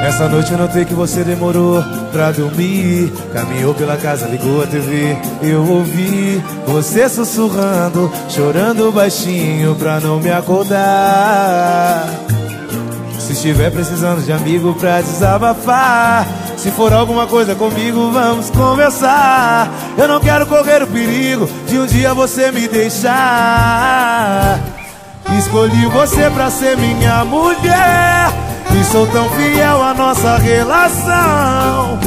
Essa noite eu notei que você demorou pra dormir. Caminhou pela casa, ligou a TV. Eu ouvi você sussurrando, chorando baixinho pra não me acordar. Se estiver precisando de amigo pra desabafar, se for alguma coisa comigo, vamos conversar. Eu não quero correr o perigo de um dia você me deixar. Escolhi você pra ser minha mulher e sou tão fiel à nossa relação.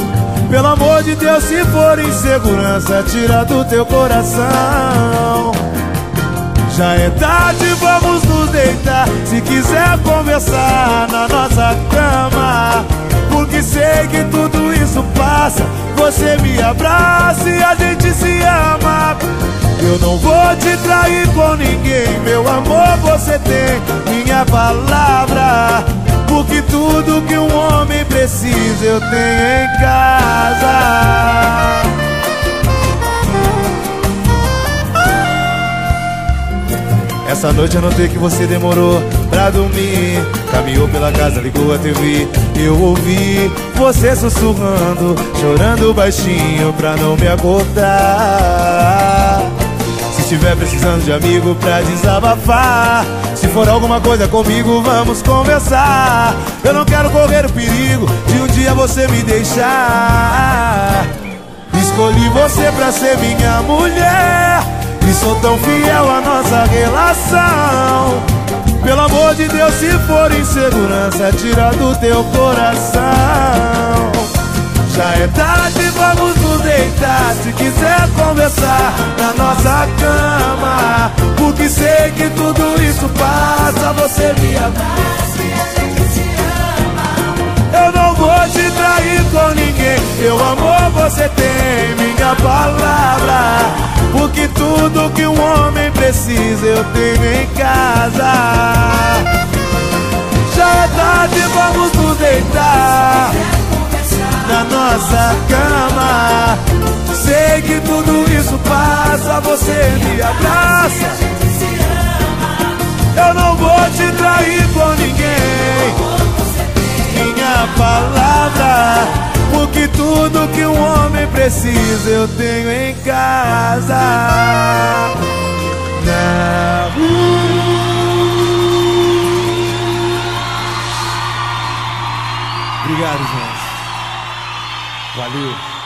Pelo amor de Deus, se for insegurança, tira do teu coração. Já é tarde, vamos nos deitar. Se quiser conversar na nossa cama, porque sei que tudo isso passa. Você me abraça e a gente se ama. Eu não vou te trair com ninguém, meu amor, você tem minha palavra. Porque tudo que um homem precisa eu tenho em casa. Essa noite eu notei que você demorou pra dormir. Caminhou pela casa, ligou a TV. Eu ouvi você sussurrando, chorando baixinho pra não me acordar. Se estiver precisando de amigo pra desabafar, se for alguma coisa comigo, vamos conversar. Eu não quero correr o perigo de um dia você me deixar. Escolhi você pra ser minha mulher e sou tão fiel à nossa relação. Pelo amor de Deus, se for insegurança, tira do teu coração. Já é tarde, vamos nos deitar. Se quiser conversar na nossa cama, porque sei que tudo isso passa. Você me abraça e a gente se ama. Eu não vou te trair com ninguém, meu amor, você tem minha palavra. Porque tudo que um homem precisa eu tenho em casa. Já é tarde, vamos nos deitar na nossa cama. Sei que tudo isso passa. Você me abraça. Eu não vou te trair com ninguém, minha palavra. Porque tudo que um homem precisa eu tenho em casa. Obrigado, gente. Valeu.